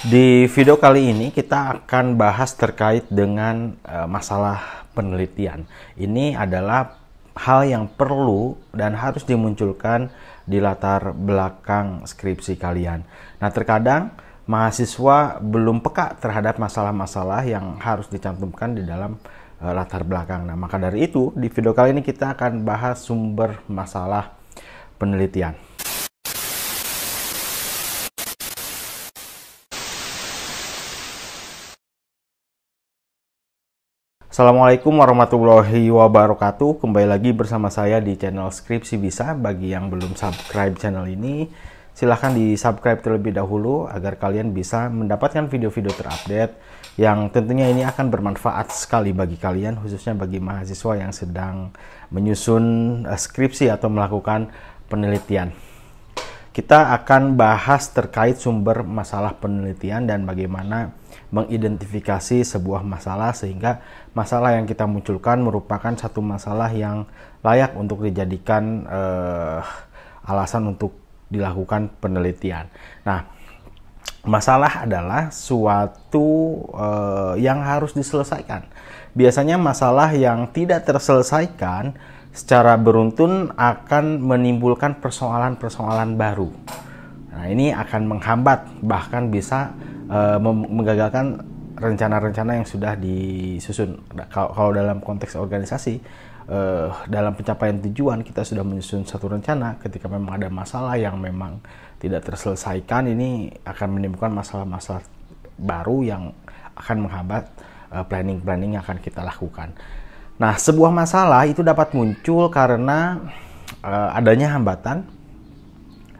Di video kali ini kita akan bahas terkait dengan masalah penelitian. Ini adalah hal yang perlu dan harus dimunculkan di latar belakang skripsi kalian. Nah, terkadang mahasiswa belum peka terhadap masalah-masalah yang harus dicantumkan di dalam latar belakang. Nah, maka dari itu di video kali ini kita akan bahas sumber masalah penelitian. Assalamualaikum warahmatullahi wabarakatuh. Kembali lagi bersama saya di channel Skripsi Bisa. Bagi yang belum subscribe channel ini, silahkan di subscribe terlebih dahulu agar kalian bisa mendapatkan video-video terupdate yang tentunya ini akan bermanfaat sekali bagi kalian, khususnya bagi mahasiswa yang sedang menyusun skripsi atau melakukan penelitian. Kita akan bahas terkait sumber masalah penelitian dan bagaimana mengidentifikasi sebuah masalah sehingga masalah yang kita munculkan merupakan satu masalah yang layak untuk dijadikan alasan untuk dilakukan penelitian. Nah, masalah adalah suatu yang harus diselesaikan. Biasanya masalah yang tidak terselesaikan secara beruntun akan menimbulkan persoalan-persoalan baru. Nah, ini akan menghambat, bahkan bisa menggagalkan rencana-rencana yang sudah disusun. Kalau dalam konteks organisasi, dalam pencapaian tujuan kita sudah menyusun satu rencana. Ketika memang ada masalah yang memang tidak terselesaikan, ini akan menimbulkan masalah-masalah baru yang akan menghambat planning-planning yang akan kita lakukan. Nah, sebuah masalah itu dapat muncul karena adanya hambatan,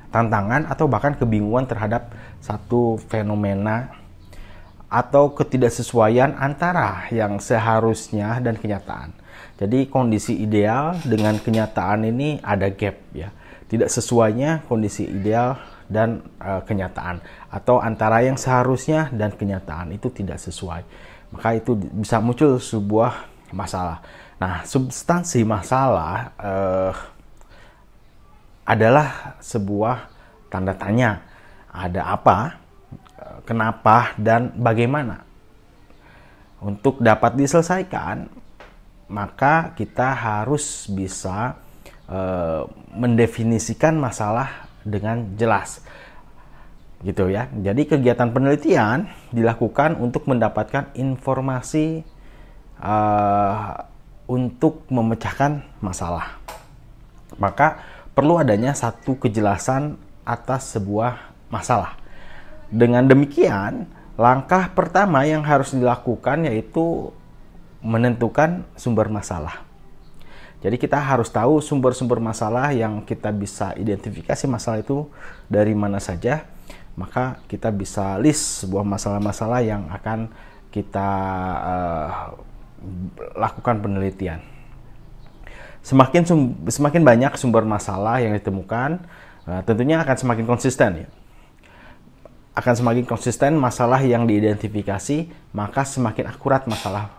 tantangan, atau bahkan kebingungan terhadap satu fenomena atau ketidaksesuaian antara yang seharusnya dan kenyataan. Jadi kondisi ideal dengan kenyataan ini ada gap ya. Tidak sesuainya kondisi ideal dan kenyataan, atau antara yang seharusnya dan kenyataan itu tidak sesuai. Maka itu bisa muncul sebuah masalah. Nah, substansi masalah adalah sebuah tanda tanya. Ada apa, kenapa, dan bagaimana. Untuk dapat diselesaikan, maka kita harus bisa mendefinisikan masalah dengan jelas. Gitu ya. Jadi kegiatan penelitian dilakukan untuk mendapatkan informasi untuk memecahkan masalah. Maka perlu adanya satu kejelasan atas sebuah masalah. Dengan demikian, langkah pertama yang harus dilakukan yaitu menentukan sumber masalah. Jadi kita harus tahu sumber-sumber masalah yang kita bisa identifikasi masalah itu dari mana saja. Maka kita bisa list sebuah masalah-masalah yang akan kita lakukan penelitian. Semakin banyak sumber masalah yang ditemukan, tentunya akan semakin konsisten ya. Akan semakin konsisten masalah yang diidentifikasi, maka semakin akurat masalah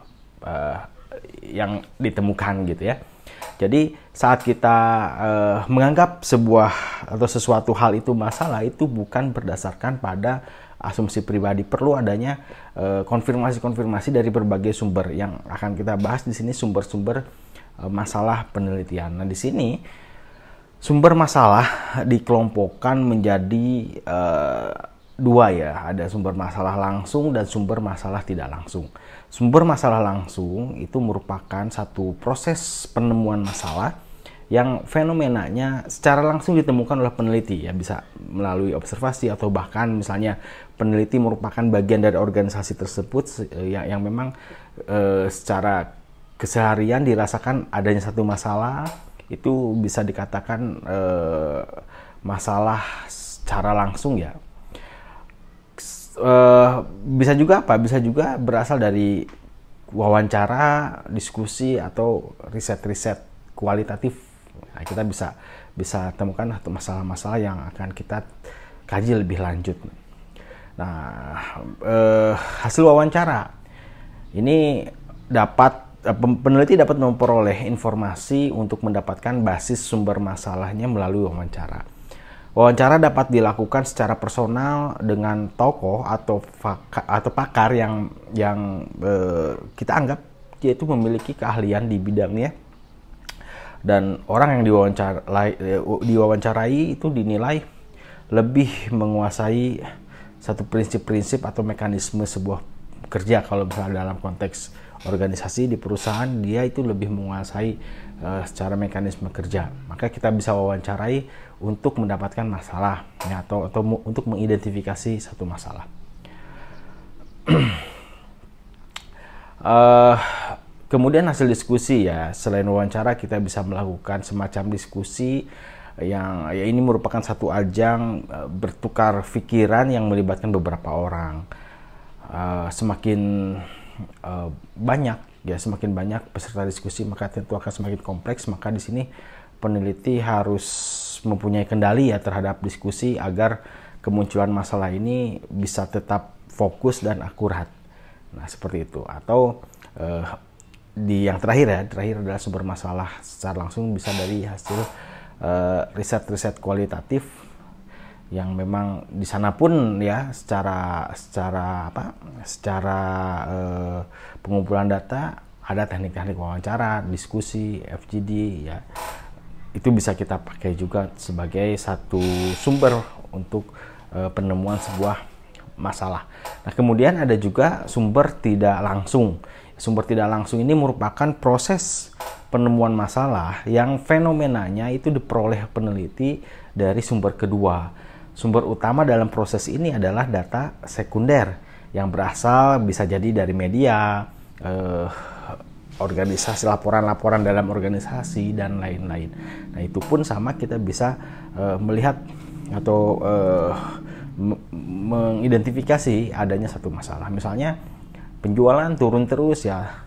yang ditemukan gitu ya. Jadi saat kita menganggap sebuah atau sesuatu hal itu masalah, itu bukan berdasarkan pada asumsi pribadi. Perlu adanya konfirmasi-konfirmasi dari berbagai sumber yang akan kita bahas di sini, sumber-sumber masalah penelitian. Nah, di sini sumber masalah dikelompokkan menjadi dua ya. Ada sumber masalah langsung dan sumber masalah tidak langsung. Sumber masalah langsung itu merupakan satu proses penemuan masalah yang fenomenanya secara langsung ditemukan oleh peneliti ya, bisa melalui observasi atau bahkan misalnya peneliti merupakan bagian dari organisasi tersebut yang memang secara keseharian dirasakan adanya satu masalah, itu bisa dikatakan masalah secara langsung ya. Bisa juga apa? Bisa juga berasal dari wawancara, diskusi, atau riset-riset kualitatif. Nah, kita bisa temukan masalah-masalah yang akan kita kaji lebih lanjut. Nah, hasil wawancara ini peneliti dapat memperoleh informasi untuk mendapatkan basis sumber masalahnya melalui wawancara. Wawancara dapat dilakukan secara personal dengan tokoh atau pakar yang kita anggap yaitu memiliki keahlian di bidangnya, dan orang yang diwawancarai itu dinilai lebih menguasai satu prinsip-prinsip atau mekanisme sebuah kerja. Kalau misalnya dalam konteks organisasi di perusahaan, dia itu lebih menguasai secara mekanisme kerja. Maka kita bisa wawancarai untuk mendapatkan masalah ya, atau untuk mengidentifikasi satu masalah. Kemudian hasil diskusi ya, selain wawancara kita bisa melakukan semacam diskusi yang ya ini merupakan satu ajang bertukar pikiran yang melibatkan beberapa orang. Semakin banyak peserta diskusi, maka tentu akan semakin kompleks. Maka di sini peneliti harus mempunyai kendali ya terhadap diskusi agar kemunculan masalah ini bisa tetap fokus dan akurat. Nah, seperti itu. Atau di yang terakhir adalah sumber masalah secara langsung bisa dari hasil riset-riset kualitatif yang memang di sana pun ya secara pengumpulan data ada teknik-teknik wawancara, diskusi, FGD ya. Itu bisa kita pakai juga sebagai satu sumber untuk penemuan sebuah masalah. Nah, kemudian ada juga sumber tidak langsung. Sumber tidak langsung ini merupakan proses penemuan masalah yang fenomenanya itu diperoleh peneliti dari sumber kedua. Sumber utama dalam proses ini adalah data sekunder yang berasal bisa jadi dari media, organisasi, laporan-laporan dalam organisasi, dan lain-lain. Nah, itu pun sama, kita bisa melihat atau mengidentifikasi adanya satu masalah. Misalnya penjualan turun terus ya,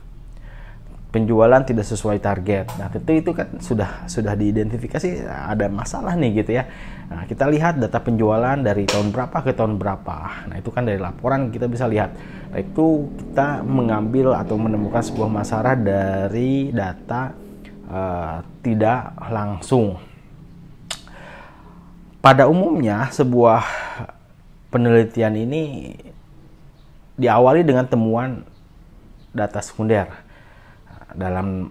penjualan tidak sesuai target. Nah, itu kan sudah diidentifikasi ada masalah nih gitu ya. Nah, kita lihat data penjualan dari tahun berapa ke tahun berapa. Nah, itu kan dari laporan kita bisa lihat. Nah, itu kita mengambil atau menemukan sebuah masalah dari data tidak langsung. Pada umumnya sebuah penelitian ini diawali dengan temuan data sekunder. Dalam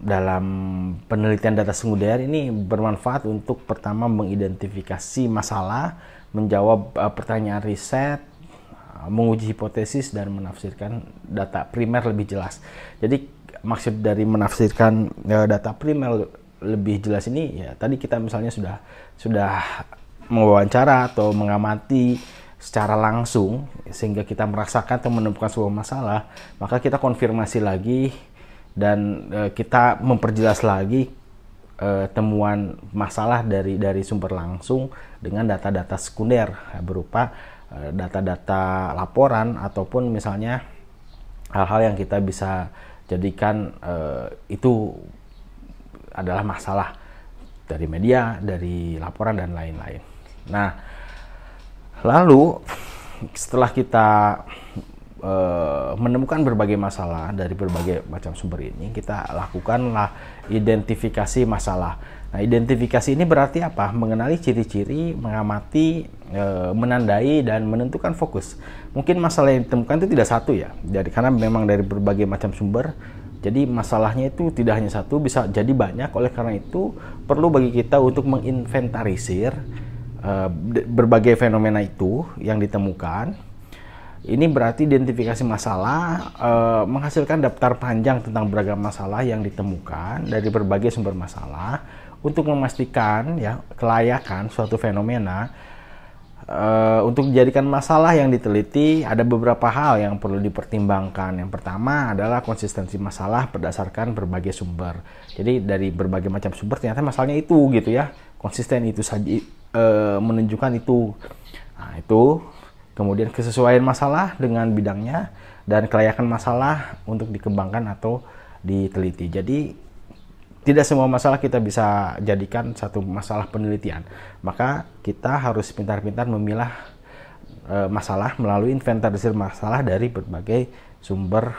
penelitian data sekunder ini bermanfaat untuk pertama mengidentifikasi masalah, menjawab pertanyaan riset, menguji hipotesis, dan menafsirkan data primer lebih jelas. Jadi maksud dari menafsirkan data primer lebih jelas ini ya tadi kita misalnya sudah mewawancara atau mengamati secara langsung sehingga kita merasakan atau menemukan sebuah masalah, maka kita konfirmasi lagi dan kita memperjelas lagi temuan masalah dari sumber langsung dengan data-data sekunder berupa data-data laporan ataupun misalnya hal-hal yang kita bisa jadikan itu adalah masalah dari media, dari laporan, dan lain-lain. Nah, lalu setelah kita menemukan berbagai masalah dari berbagai macam sumber ini, kita lakukanlah identifikasi masalah. Nah, identifikasi ini berarti apa? Mengenali ciri-ciri, mengamati, menandai, dan menentukan fokus. Mungkin masalah yang ditemukan itu tidak satu ya, karena memang dari berbagai macam sumber. Jadi masalahnya itu tidak hanya satu, bisa jadi banyak. Oleh karena itu perlu bagi kita untuk menginventarisir berbagai fenomena itu yang ditemukan. Ini berarti identifikasi masalah menghasilkan daftar panjang tentang beragam masalah yang ditemukan dari berbagai sumber masalah untuk memastikan ya kelayakan suatu fenomena. Untuk dijadikan masalah yang diteliti, ada beberapa hal yang perlu dipertimbangkan. Yang pertama adalah konsistensi masalah berdasarkan berbagai sumber. Jadi dari berbagai macam sumber ternyata masalahnya itu gitu ya, konsisten itu saja menunjukkan itu. Nah, itu kemudian kesesuaian masalah dengan bidangnya dan kelayakan masalah untuk dikembangkan atau diteliti. Jadi tidak semua masalah kita bisa jadikan satu masalah penelitian. Maka kita harus pintar-pintar memilah masalah melalui inventarisir masalah dari berbagai sumber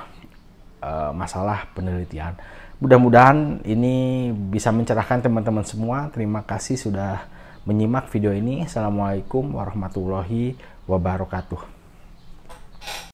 masalah penelitian. Mudah-mudahan ini bisa mencerahkan teman-teman semua. Terima kasih sudah menyimak video ini. Assalamualaikum warahmatullahi wabarakatuh.